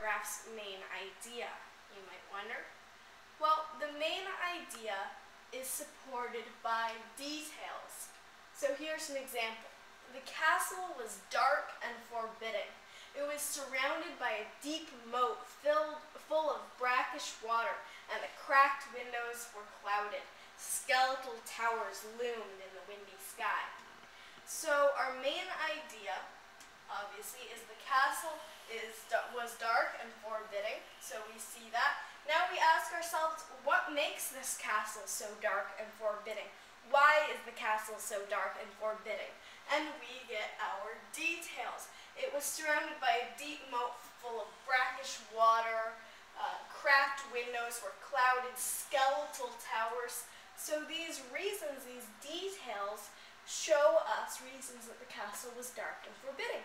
paragraph's main idea, you might wonder? Well, the main idea is supported by details. So here's an example. The castle was dark and forbidding. It was surrounded by a deep moat full of brackish water, and the cracked windows were clouded. Skeletal towers loomed in the windy sky. So our main idea, obviously, is the castle was dark and forbidding. So we see that. Now we ask ourselves, what makes this castle so dark and forbidding? Why is the castle so dark and forbidding? And we get our details. It was surrounded by a deep moat full of brackish water, cracked windows were clouded, skeletal towers. So these reasons, these details, show us reasons that the castle was dark and forbidding.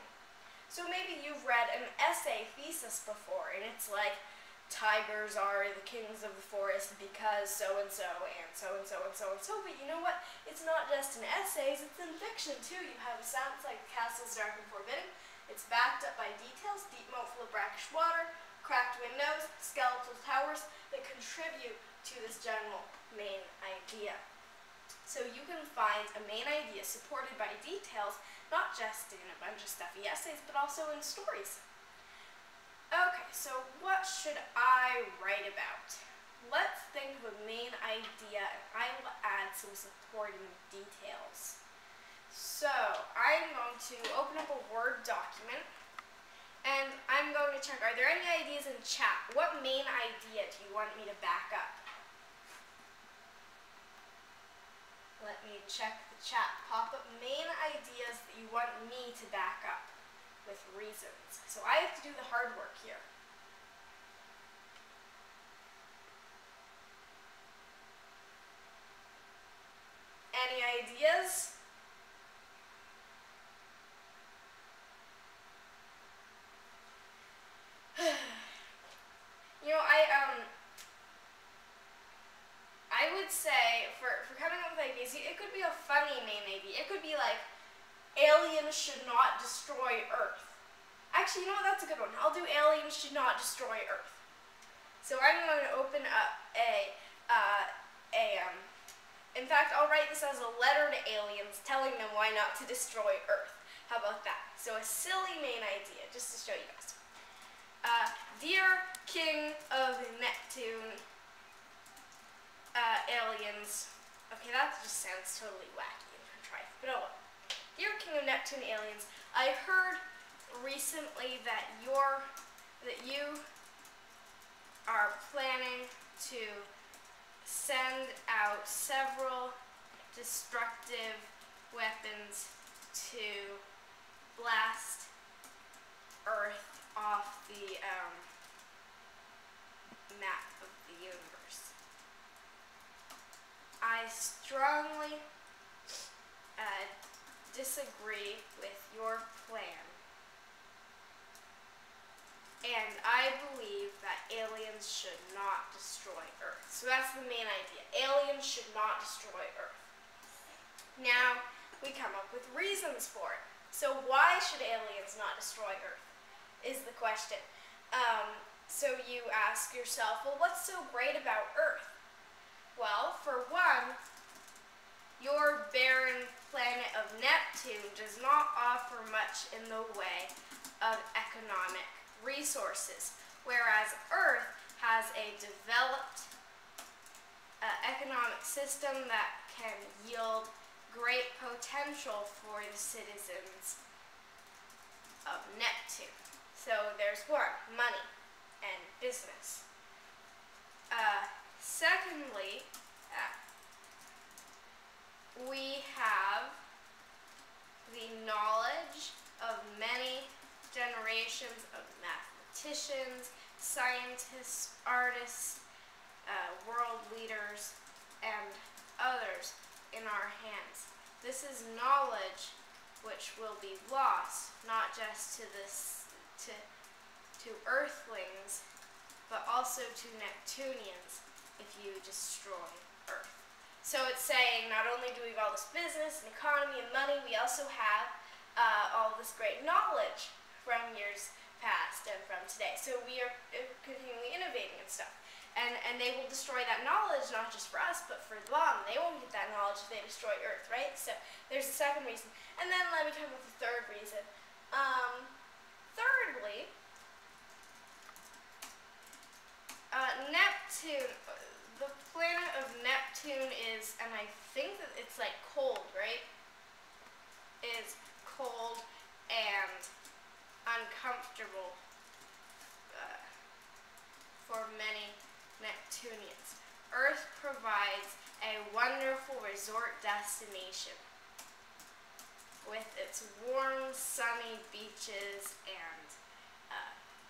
So maybe you've read an essay thesis before, and it's like, tigers are the kings of the forest because so-and-so and so-and-so and so-and-so. But you know what? It's not just in essays, it's in fiction too. You have a sentence like, the castle's dark and forbidding. It's backed up by details, deep moat full of brackish water, cracked windows, skeletal towers that contribute to this general main idea. So you can find a main idea supported by details, not just in a bunch of stuffy essays, but also in stories. Okay, so what should I write about? Let's think of a main idea, and I will add some supporting details. So I'm going to open up a Word document, and I'm going to check, are there any ideas in chat? What main idea do you want me to back up? Let me check the chat. Pop up main ideas that you want me to back up with reasons. So I have to do the hard work here. Any ideas? You know, I would say, for coming up with ideas, it could be a funny main idea. It could be like, aliens should not destroy Earth. Actually, you know what, that's a good one. I'll do aliens should not destroy Earth. So I'm going to open up in fact, I'll write this as a letter to aliens telling them why not to destroy Earth. How about that? So a silly main idea, just to show you guys. Dear King of Neptune, aliens. Okay, that just sounds totally wacky and contrived, but oh well. Dear King of Neptune, aliens, I heard recently that you are planning to send out several destructive weapons to blast Earth off the map of the universe. I strongly disagree with your plan, and I believe that aliens should not destroy Earth. So that's the main idea. Aliens should not destroy Earth. Now, we come up with reasons for it. So why should aliens not destroy Earth, is the question. So you ask yourself, well, what's so great about Earth? Well, for one, your barren planet of Neptune does not offer much in the way of economic resources, whereas Earth has a developed economic system that can yield great potential for the citizens of Neptune. So there's one, money and business. Secondly, we have the knowledge of many generations of mathematicians, scientists, artists, world leaders, and others in our hands. This is knowledge which will be lost, not just to Earthlings, but also to Neptunians if you destroy Earth. So it's saying not only do we have all this business and economy and money, we also have all this great knowledge from years past and from today. So we are continually innovating and stuff. And they will destroy that knowledge, not just for us, but for them. They won't get that knowledge if they destroy Earth, right? So there's the second reason. And then let me come up with the third reason. Thirdly, Neptune, the planet of Neptune is, and I think that it's like cold, right? Is cold and uncomfortable for many Neptunians. Earth provides a wonderful resort destination with its warm, sunny beaches and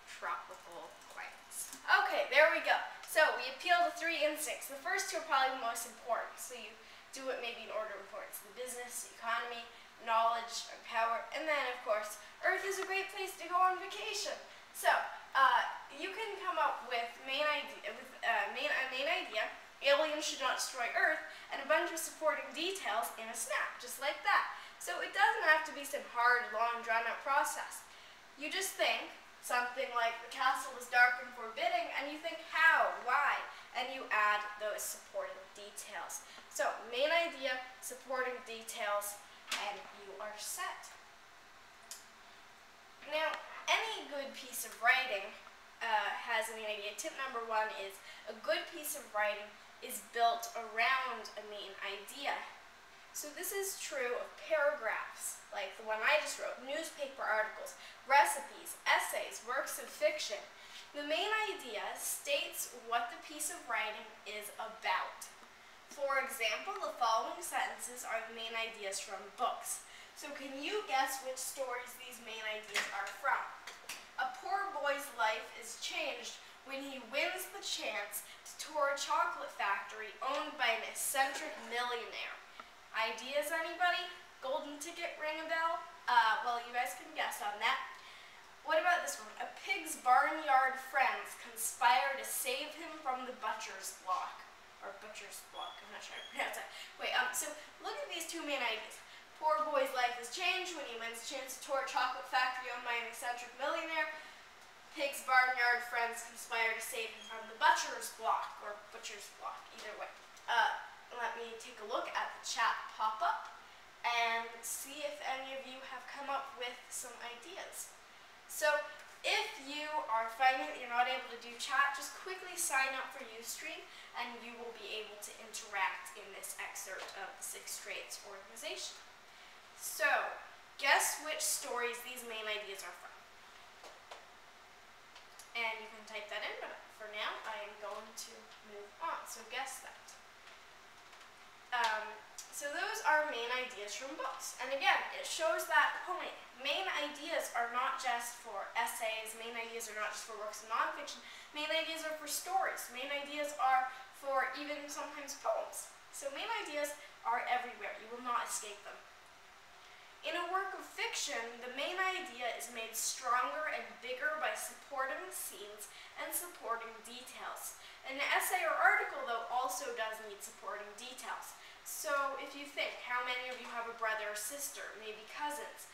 tropical climates. Okay, there we go. So we appeal to three instincts. The first two are probably the most important. So you do it maybe in order of importance. The business, the economy, knowledge, and power. And then, of course, Earth is a great place to go on vacation. So you can come up with a main idea, aliens should not destroy Earth, and a bunch of supporting details in a snap, just like that. So it doesn't have to be some hard, long, drawn-out process. You just think something like the castle is dark and forbidding, and you think how, why, and you add those supporting details. So main idea, supporting details, and you are set. Now, any good piece of writing has a main idea. Tip number one is a good piece of writing is built around a main idea. So this is true of paragraphs, like the one I just wrote, newspaper articles, recipes, essays, works of fiction. The main idea states what the piece of writing is about. For example, the following sentences are the main ideas from books. So can you guess which stories these main ideas are from? A poor boy's life is changed when he wins the chance to tour a chocolate factory owned by an eccentric millionaire. Ideas, anybody? Golden ticket, ring a bell? Well, you guys can guess on that. What about this one? A pig's barnyard friends conspire to save him from the butcher's block. Or butcher's block, I'm not sure how to pronounce that. Wait, so look at these two main ideas. Poor boy's life is changed when he wins a chance to tour a chocolate factory owned by an eccentric millionaire. Pig's barnyard friends conspire to save him from the butcher's block, or butcher's block, either way. Let me take a look at the chat pop-up and see if any of you have come up with some ideas. So if you are finding that you're not able to do chat, just quickly sign up for Ustream and you will be able to interact in this excerpt of the Sixth Traits organization. So, guess which stories these main ideas are from. And you can type that in, but for now I am going to move on, so guess that. So those are main ideas from books. And again, it shows that point. Main ideas are not just for essays, main ideas are not just for works of nonfiction, main ideas are for stories, main ideas are for even sometimes poems. So main ideas are everywhere. You will not escape them. In a work of fiction, the main idea is made stronger and bigger by supporting scenes and supporting details. An essay or article, though, also does need supporting details. So if you think, how many of you have a brother or sister, maybe cousins?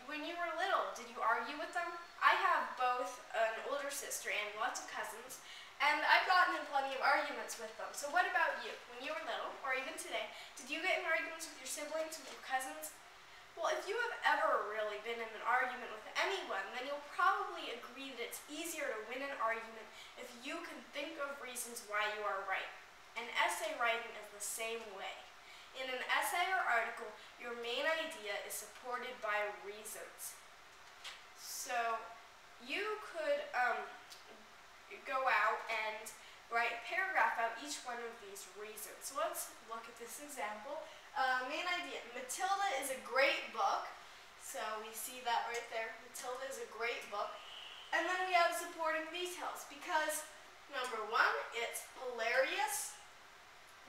When you were little, did you argue with them? I have both an older sister and lots of cousins, and I've gotten in plenty of arguments with them. So what about you? When you were little, or even today, did you get in arguments with your siblings, with your cousins? Well, if you have ever really been in an argument with anyone, then you'll probably agree that it's easier to win an argument if you can think of reasons why you are right. And essay writing is the same way. In an essay or article, your main idea is supported by reasons. So you could go out and write a paragraph about each one of these reasons. So let's look at this example. Main idea, Matilda is a great book. So we see that right there. Matilda is a great book. And then we have supporting details because, number one, it's hilarious.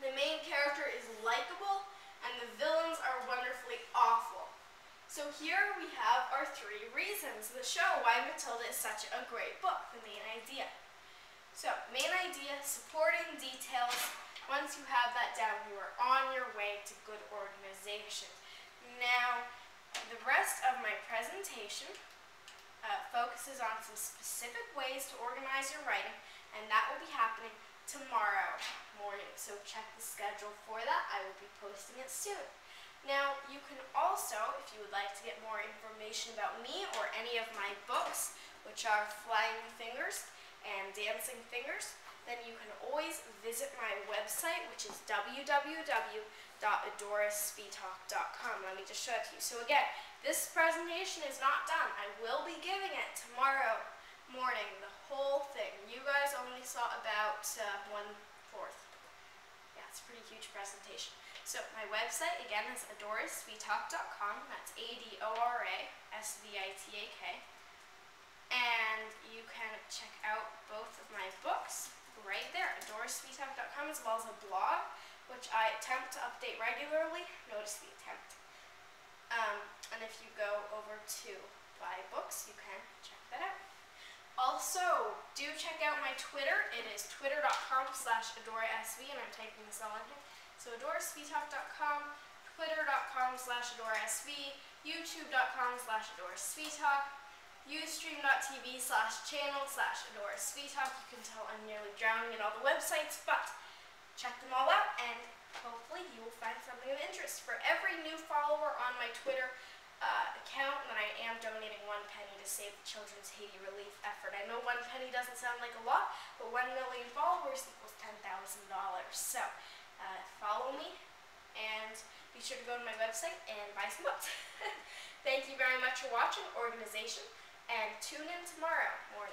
The main character is likable, and the villains are wonderfully awful. So here we have our three reasons that show why Matilda is such a great book, the main idea. So, main idea, supporting details. Once you have that down, you are on your way to good organization. Now, the rest of my presentation, focuses on some specific ways to organize your writing, and that will be happening tomorrow morning. So check the schedule for that. I will be posting it soon. Now, you can also, if you would like to get more information about me or any of my books, which are Flying Fingers and Dancing Fingers, then you can always visit my website, which is www.adoraspeedtalk.com. Let me just show it to you. So again, this presentation is not done. I will be giving it tomorrow morning, the whole thing. You guys only saw about 1/4. Yeah, it's a pretty huge presentation. So my website, again, is adoraspeedtalk.com. That's ADORASVITAK. And you can check out both of my books right there, adoraspeedtalk.com, as well as a blog, which I attempt to update regularly. Notice the attempt. And if you go over to buy books, you can check that out. Also, do check out my Twitter. It is twitter.com/AdoraSV, and I'm typing this all in here. So adoraspeedtalk.com, twitter.com/AdoraSV, youtube.com/AdoraSpeedtalk, ustream.tv/channel/AdoraSpeedtalk. You can tell I'm nearly drowning in all the websites, but check them all out, and hopefully you will find something of interest. For every new follower on my Twitter account, and I am donating 1 penny to save the children's Haiti relief effort. I know 1 penny doesn't sound like a lot, but 1 million followers equals $10,000. So follow me, and be sure to go to my website and buy some books. Thank you very much for watching Organization, and tune in tomorrow. More